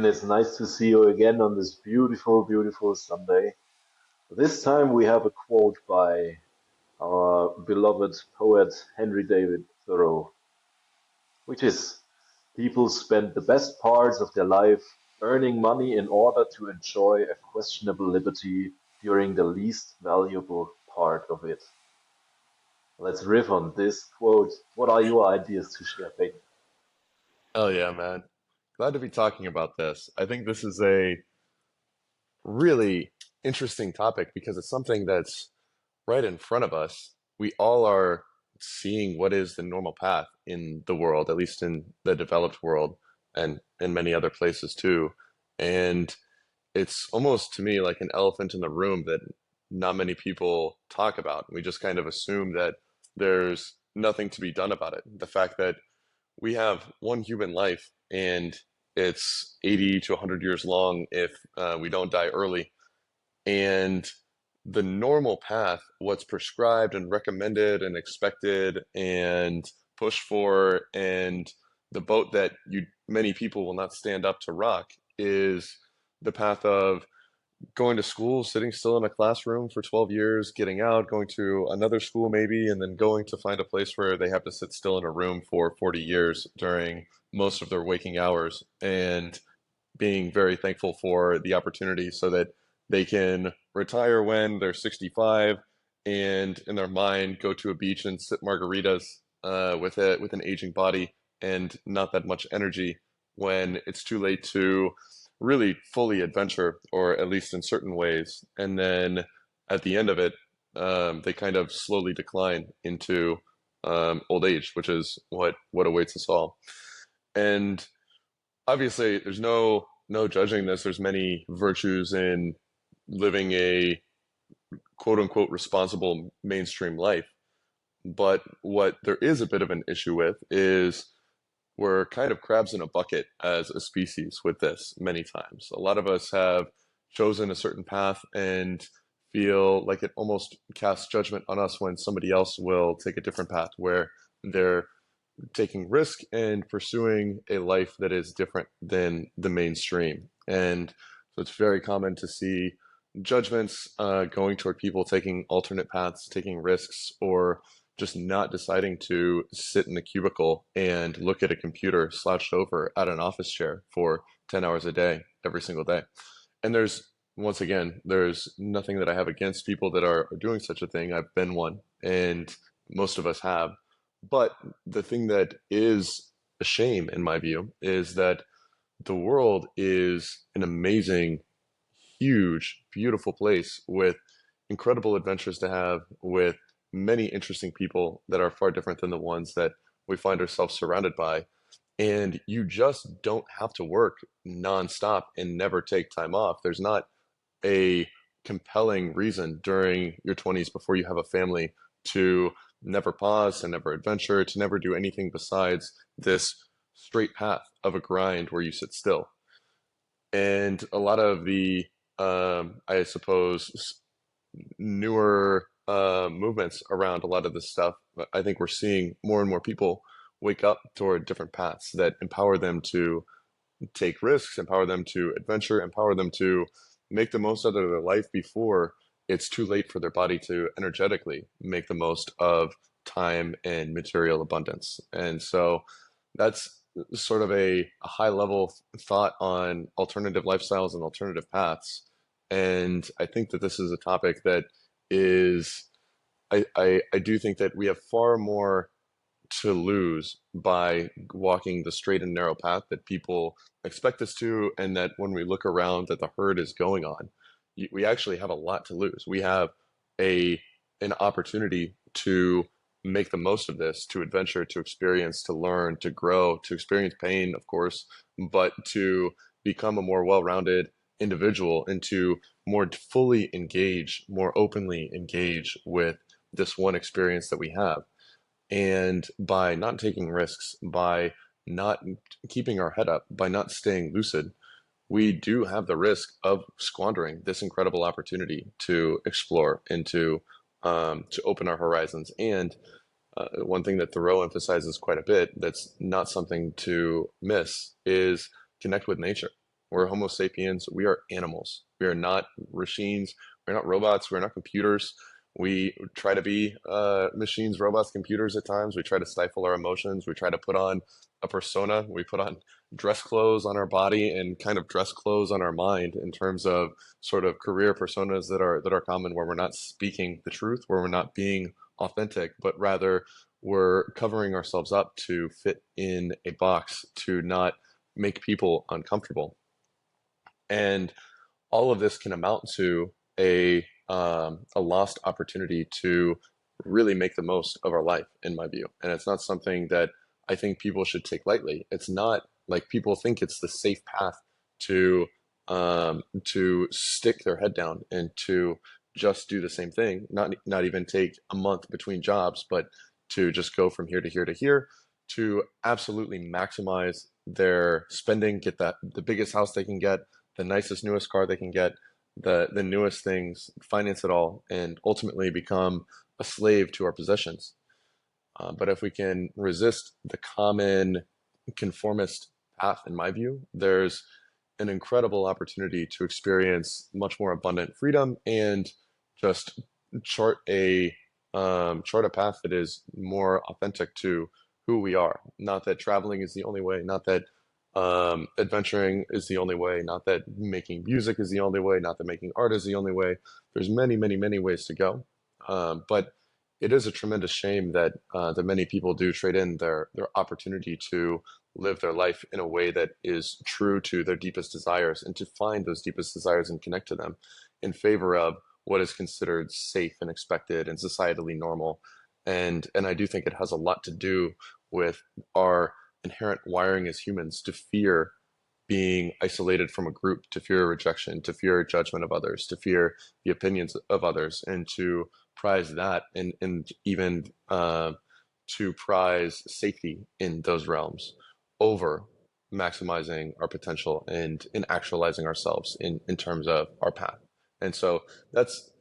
Peyton, it's nice to see you again on this beautiful, beautiful Sunday. This time we have a quote by our beloved poet Henry David Thoreau, which is, people spend the best parts of their life earning money in order to enjoy a questionable liberty during the least valuable part of it. Let's riff on this quote. What are your ideas to share, Peyton? Oh yeah, man. Glad to be talking about this. I think this is a really interesting topic because it's something that's right in front of us. We all are seeing what is the normal path in the world, at least in the developed world and in many other places too. And it's almost to me like an elephant in the room that not many people talk about. We just kind of assume that there's nothing to be done about it. The fact that we have one human life and it's 80 to 100 years long if we don't die early. And the normal path, what's prescribed and recommended and expected and pushed for, and the boat that many people will not stand up to rock is the path of going to school, sitting still in a classroom for 12 years, getting out, going to another school maybe, and then going to find a place where they have to sit still in a room for 40 years during most of their waking hours, and being very thankful for the opportunity so that they can retire when they're 65 and in their mind go to a beach and sip margaritas with an aging body and not that much energy when it's too late to really fully adventure, or at least in certain ways. And then at the end of it, they kind of slowly decline into old age, which is what awaits us all. And obviously, there's no judging this. There's many virtues in living a quote unquote responsible mainstream life. But what there is a bit of an issue with is we're kind of crabs in a bucket as a species with this many times. A lot of us have chosen a certain path and feel like it almost casts judgment on us when somebody else will take a different path where they're taking risk and pursuing a life that is different than the mainstream. And so it's very common to see judgments going toward people taking alternate paths, taking risks, or just not deciding to sit in a cubicle and look at a computer slouched over at an office chair for 10 hours a day, every single day. And once again, there's nothing that I have against people that are doing such a thing. I've been one, and most of us have. But the thing that is a shame, in my view, is that the world is an amazing, huge, beautiful place with incredible adventures to have, with many interesting people that are far different than the ones that we find ourselves surrounded by. And you just don't have to work nonstop and never take time off. There's not a compelling reason during your 20s before you have a family to never pause, to never adventure, to never do anything besides this straight path of a grind where you sit still. And a lot of the, I suppose, newer movements around a lot of this stuff, I think we're seeing more and more people wake up toward different paths that empower them to take risks, empower them to adventure, empower them to make the most out of their life before it's too late for their body to energetically make the most of time and material abundance. And so that's sort of a high level thought on alternative lifestyles and alternative paths. And I think that this is a topic that is, I do think that we have far more to lose by walking the straight and narrow path that people expect us to, and that when we look around that the herd is going on, we actually have a lot to lose. We have a an opportunity to make the most of this, to adventure, to experience, to learn, to grow, to experience pain, of course, but to become a more well-rounded individual and to more fully engage, more openly engage with this one experience that we have. And by not taking risks, by not keeping our head up, by not staying lucid, we do have the risk of squandering this incredible opportunity to explore and to open our horizons. And one thing that Thoreau emphasizes quite a bit, that's not something to miss, is connect with nature. We're Homo sapiens. We are animals. We are not machines. We're not robots. We're not computers. We try to be machines, robots, computers at times. We try to stifle our emotions. We try to put on a persona. We put on dress clothes on our body and kind of dress clothes on our mind in terms of sort of career personas that are common, where we're not speaking the truth, where we're not being authentic, but rather we're covering ourselves up to fit in a box, to not make people uncomfortable. And all of this can amount to a lost opportunity to really make the most of our life, in my view. And it's not something that I think people should take lightly. It's not like people think it's the safe path to stick their head down and to just do the same thing, not even take a month between jobs, but to just go from here to here to here, to absolutely maximize their spending, get that the biggest house they can get, the nicest, newest car they can get, the newest things, finance it all, and ultimately become a slave to our possessions. But if we can resist the common conformist path, in my view, there's an incredible opportunity to experience much more abundant freedom and just chart a chart a path that is more authentic to who we are. Not that traveling is the only way, not that adventuring is the only way, not that making music is the only way, not that making art is the only way. There's many, many, many ways to go. But it is a tremendous shame that that many people do trade in their opportunity to live their life in a way that is true to their deepest desires and to find those deepest desires and connect to them in favor of what is considered safe and expected and societally normal. And I do think it has a lot to do with our inherent wiring as humans to fear being isolated from a group, to fear rejection, to fear judgment of others, to fear the opinions of others, and to prize that, and even to prize safety in those realms over maximizing our potential and in actualizing ourselves in terms of our path. And so that's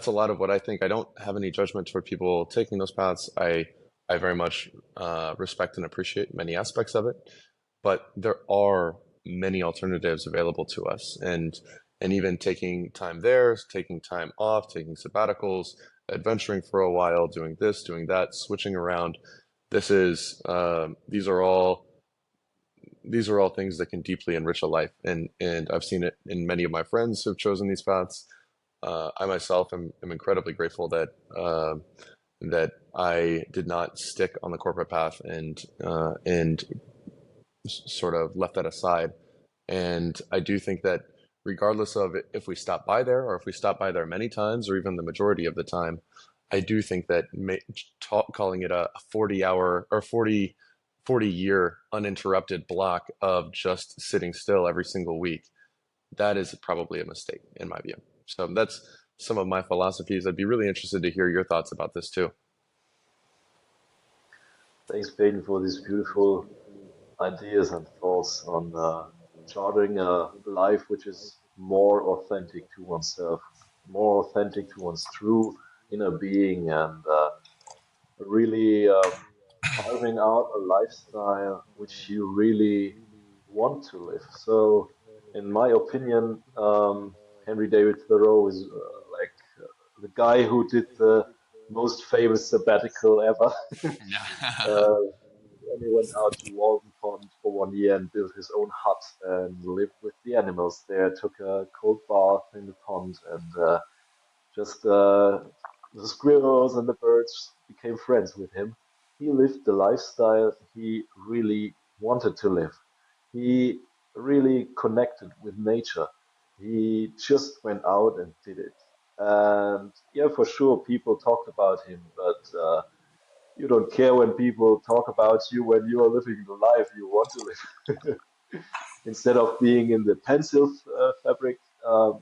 a lot of what I think. I don't have any judgment toward people taking those paths. I very much respect and appreciate many aspects of it, but there are many alternatives available to us, and even taking time there, taking time off, taking sabbaticals, adventuring for a while, doing this, doing that, switching around. This is these are all things that can deeply enrich a life, and I've seen it in many of my friends who've chosen these paths. I myself am incredibly grateful that that I did not stick on the corporate path and sort of left that aside. And I do think that regardless of if we stop by there or if we stop by there many times or even the majority of the time, I do think that calling it a 40-hour or 40-year uninterrupted block of just sitting still every single week, that is probably a mistake in my view. So that's some of my philosophies. I'd be really interested to hear your thoughts about this too. Thanks, Peyton, for these beautiful ideas and thoughts on charting a life which is more authentic to oneself, more authentic to one's true inner being, and really carving out a lifestyle which you really want to live. So, in my opinion, Henry David Thoreau is like the guy who did the most famous sabbatical ever. Yeah. uh, and he went out to Walden Pond for 1 year and built his own hut and lived with the animals there, took a cold bath in the pond, and just the squirrels and the birds became friends with him. He lived the lifestyle he really wanted to live. He really connected with nature. He just went out and did it. And yeah, for sure, people talked about him, but you don't care when people talk about you when you are living the life you want to live. Instead of being in the pencil fabric,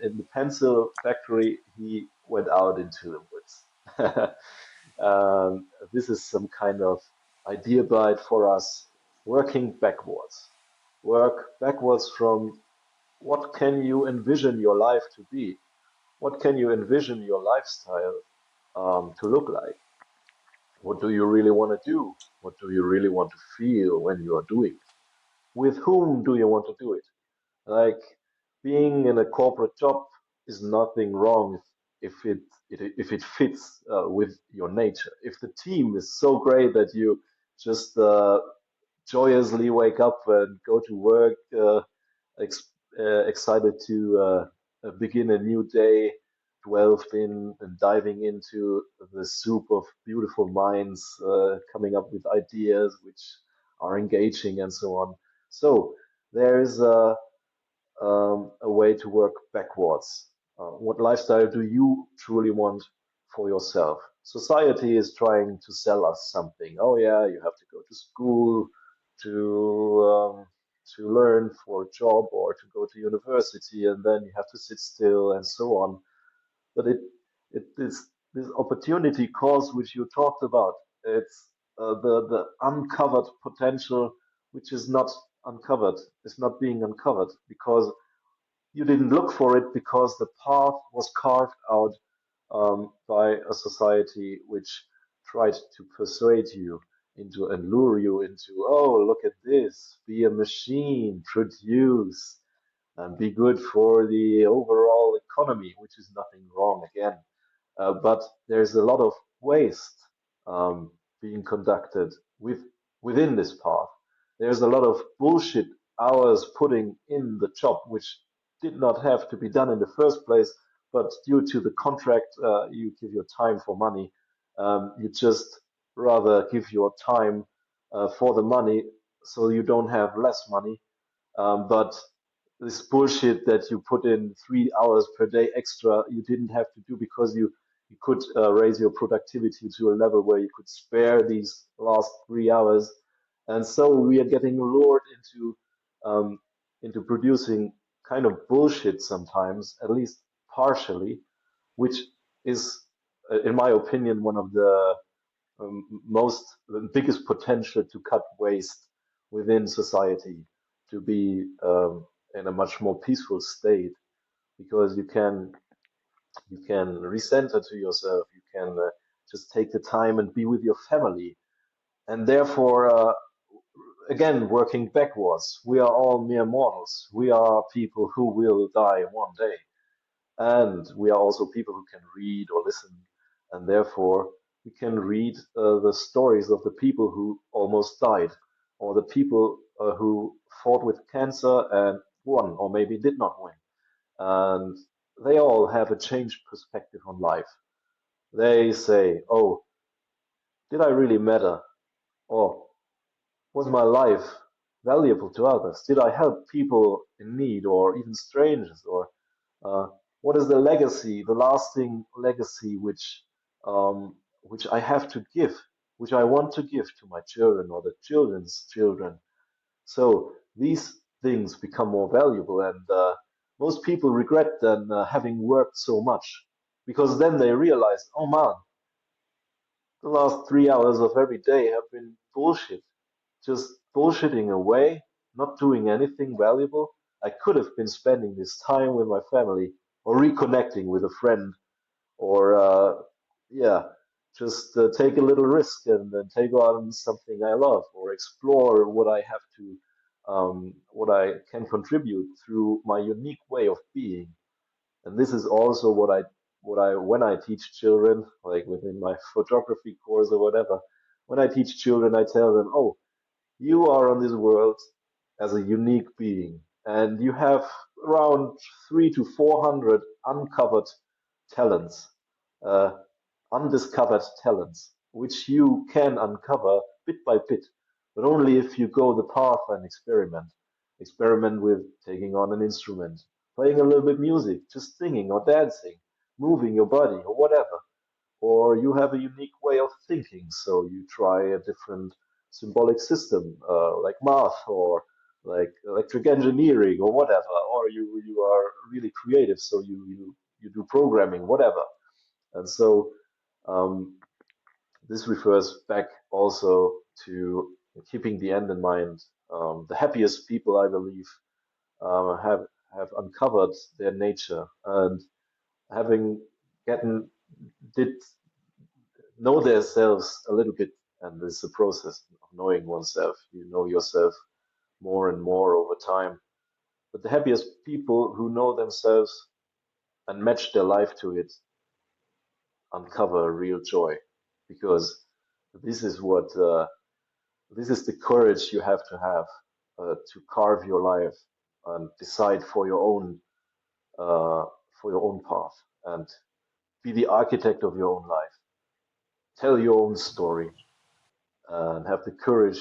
in the pencil factory, he went out into the woods. This is some kind of idea guide for us, working backwards. Work backwards from what can you envision your life to be? What can you envision your lifestyle to look like? What do you really want to do? What do you really want to feel when you are doing it? With whom do you want to do it? Like being in a corporate job is nothing wrong if it fits with your nature. If the team is so great that you just joyously wake up and go to work, ex excited to begin a new day, delved in and diving into the soup of beautiful minds, coming up with ideas which are engaging and so on. So there is a way to work backwards. What lifestyle do you truly want for yourself? Society is trying to sell us something. Oh yeah, you have to go to school to learn for a job or to go to university, and then you have to sit still and so on. But it is this opportunity course which you talked about. It's the uncovered potential, which is not uncovered, is not being uncovered because you didn't look for it because the path was carved out by a society which tried to persuade you into and lure you into, oh, look at this, be a machine, produce, and be good for the overall economy, which is nothing wrong again. But there's a lot of waste being conducted within this path. There's a lot of bullshit hours putting in the job, which did not have to be done in the first place, but due to the contract, you give your time for money. You just rather give your time for the money, so you don't have less money. But this bullshit that you put in 3 hours per day extra, you didn't have to do because you could raise your productivity to a level where you could spare these last 3 hours. And so we are getting lured into producing kind of bullshit sometimes, at least partially, which is, in my opinion, one of the biggest potential to cut waste within society, to be in a much more peaceful state, because you can recenter to yourself, you can just take the time and be with your family, and therefore, again, working backwards, we are all mere mortals. We are people who will die one day. And we are also people who can read or listen, and therefore we can read the stories of the people who almost died, or the people who fought with cancer and won, or maybe did not win. And they all have a changed perspective on life. They say, oh, did I really matter? Or was my life valuable to others? Did I help people in need or even strangers? Or uh, what is the legacy, the lasting legacy which I have to give, which I want to give to my children or the children's children? So these things become more valuable, and most people regret then having worked so much because then they realize, oh man, the last 3 hours of every day have been bullshit, just bullshitting away, not doing anything valuable. I could have been spending this time with my family or reconnecting with a friend or, yeah, just take a little risk and then take on something I love or explore what I have to, what I can contribute through my unique way of being. And this is also when I teach children, like within my photography course or whatever, when I teach children, I tell them, oh, you are on this world as a unique being, and you have around 300 to 400 uncovered talents, uh, undiscovered talents, which you can uncover bit by bit, but only if you go the path and experiment. Experiment with taking on an instrument, playing a little bit music, just singing or dancing, moving your body or whatever, or you have a unique way of thinking, so you try a different symbolic system, like math or like electric engineering or whatever, or you are really creative, so you do programming, whatever. And so um, this refers back also to keeping the end in mind. The happiest people, I believe, have uncovered their nature and having gotten did know themselves a little bit, and it's a process of knowing oneself. You know yourself more and more over time. But the happiest people who know themselves and match their life to it uncover real joy, because this is what this is the courage you have to carve your life and decide uh, for your own path and be the architect of your own life. Tell your own story and have the courage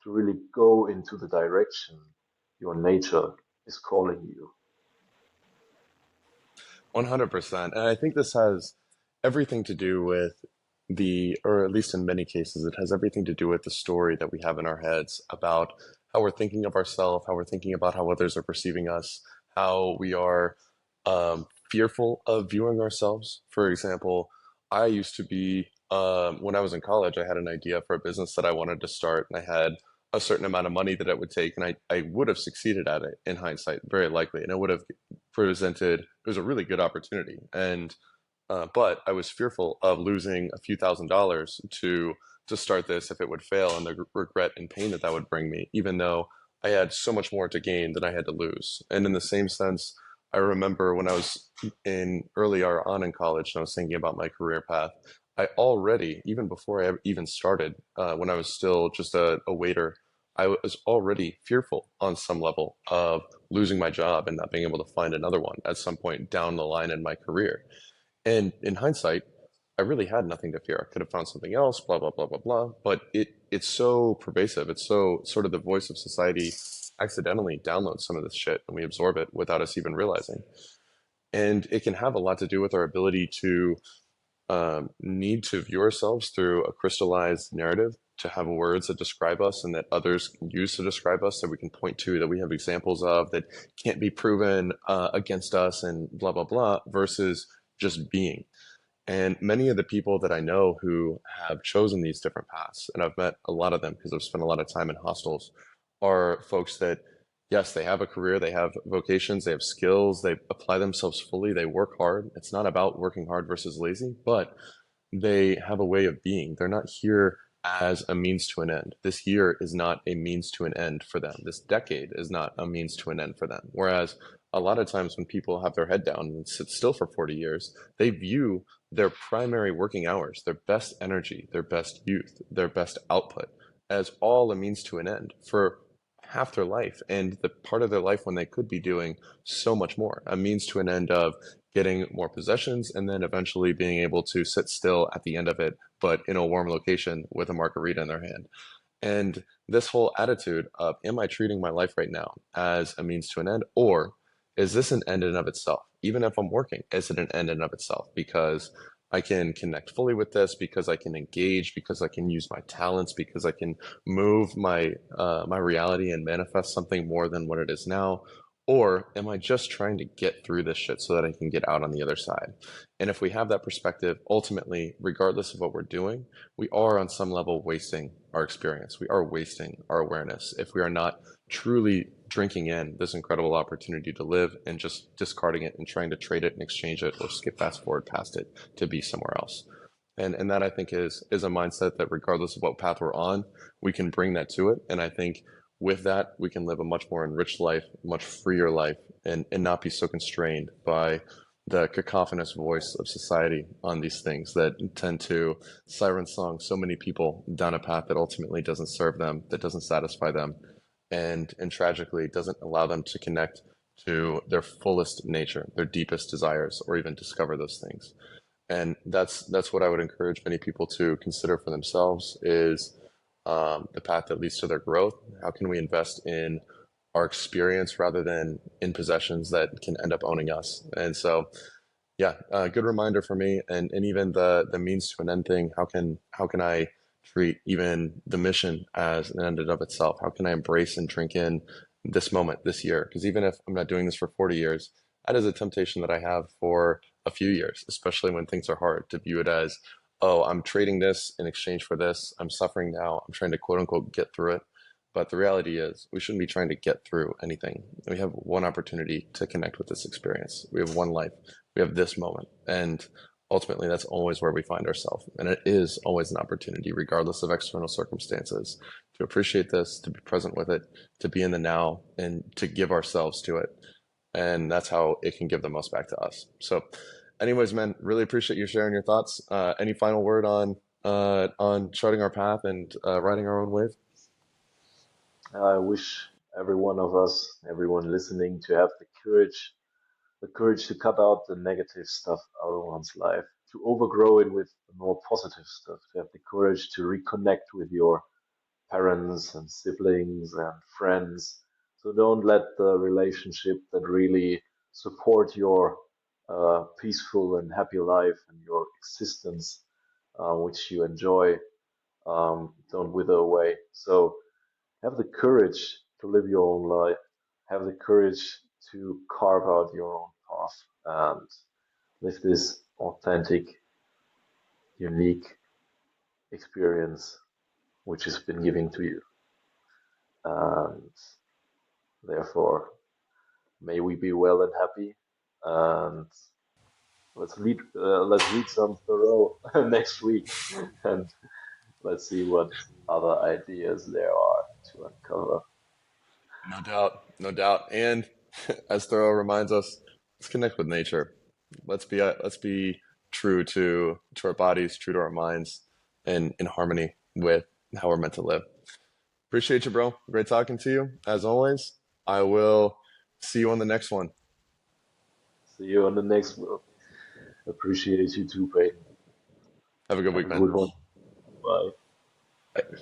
to really go into the direction your nature is calling you. 100%. And I think this has everything to do with or at least in many cases, it has everything to do with the story that we have in our heads about how we're thinking of ourselves, how we're thinking about how others are perceiving us, how we are fearful of viewing ourselves. For example, I used to be, when I was in college, I had an idea for a business that I wanted to start, and I had a certain amount of money that it would take, and I would have succeeded at it in hindsight, very likely, and it would have it was a really good opportunity. And but I was fearful of losing a few $1,000s to start this if it would fail, and the regret and pain that that would bring me, even though I had so much more to gain than I had to lose. And in the same sense, I remember when I was in earlier on in college and I was thinking about my career path, I already, even before I even started, when I was still just a waiter, I was already fearful on some level of losing my job and not being able to find another one at some point down the line in my career. And in hindsight, I really had nothing to fear. I could have found something else, blah, blah, blah, blah, blah. But it's so pervasive. It's so sort of the voice of society accidentally downloads some of this shit and we absorb it without us even realizing. And it can have a lot to do with our ability to need to view ourselves through a crystallized narrative, to have words that describe us and that others use to describe us, that we can point to, that we have examples of, that can't be proven against us and blah, blah, blah, versus just being. And many of the people that I know who have chosen these different paths, and I've met a lot of them because I've spent a lot of time in hostels, are folks that, yes, they have a career, they have vocations, they have skills, they apply themselves fully, they work hard. It's not about working hard versus lazy, but they have a way of being. They're not here as a means to an end. This year is not a means to an end for them. This decade is not a means to an end for them. Whereas a lot of times when people have their head down and sit still for 40 years, they view their primary working hours, their best energy, their best youth, their best output as all a means to an end for half their life and the part of their life when they could be doing so much more, a means to an end of getting more possessions and then eventually being able to sit still at the end of it, but in a warm location with a margarita in their hand. And this whole attitude of, am I treating my life right now as a means to an end, or is this an end in and of itself? Even if I'm working, is it an end in and of itself? Because I can connect fully with this, because I can engage, because I can use my talents, because I can move my reality and manifest something more than what it is now. Or am I just trying to get through this shit so that I can get out on the other side? And if we have that perspective, ultimately, regardless of what we're doing, we are on some level wasting our experience. We are wasting our awareness if we are not truly drinking in this incredible opportunity to live and just discarding it and trying to trade it and exchange it or skip fast forward past it to be somewhere else. And that I think is a mindset that regardless of what path we're on, we can bring that to it. And I think with that, we can live a much more enriched life, much freer life, and not be so constrained by the cacophonous voice of society on these things that tend to siren song so many people down a path that ultimately doesn't serve them, that doesn't satisfy them, and tragically doesn't allow them to connect to their fullest nature, their deepest desires, or even discover those things. And that's what I would encourage many people to consider for themselves is the path that leads to their growth. How can we invest in our experience rather than in possessions that can end up owning us? And so, yeah, a good reminder for me, and even the means to an end thing. How can I treat even the mission as an end in of itself? How can I embrace and drink in this moment, this year? Because even if I'm not doing this for 40 years, that is a temptation that I have for a few years, especially when things are hard, to view it as, oh, I'm trading this in exchange for this. I'm suffering now. I'm trying to quote unquote get through it. But the reality is, we shouldn't be trying to get through anything. We have one opportunity to connect with this experience. We have one life. We have this moment. And ultimately that's always where we find ourselves. And it is always an opportunity, regardless of external circumstances, to appreciate this, to be present with it, to be in the now, and to give ourselves to it. And that's how it can give the most back to us. So, anyways, man, really appreciate you sharing your thoughts. Any final word on charting our path and riding our own wave? I wish every one of us, everyone listening, to have the courage to cut out the negative stuff out of one's life, to overgrow it with the more positive stuff, to have the courage to reconnect with your parents and siblings and friends. So don't let the relationship that really support your peaceful and happy life and your existence, which you enjoy, don't wither away. So have the courage to live your own life. Have the courage to carve out your own path and live this authentic, unique experience which has been given to you. And therefore, may we be well and happy. And let's read some Thoreau next week, and let's see what other ideas there are to uncover. No doubt, no doubt. And as Thoreau reminds us, let's connect with nature. Let's be true to our bodies, true to our minds, and in harmony with how we're meant to live. Appreciate you, bro. Great talking to you. As always, I will see you on the next one. See you on the next one. Appreciate you too, Peyton. Have a good Have week, a man. good one. Bye. Bye.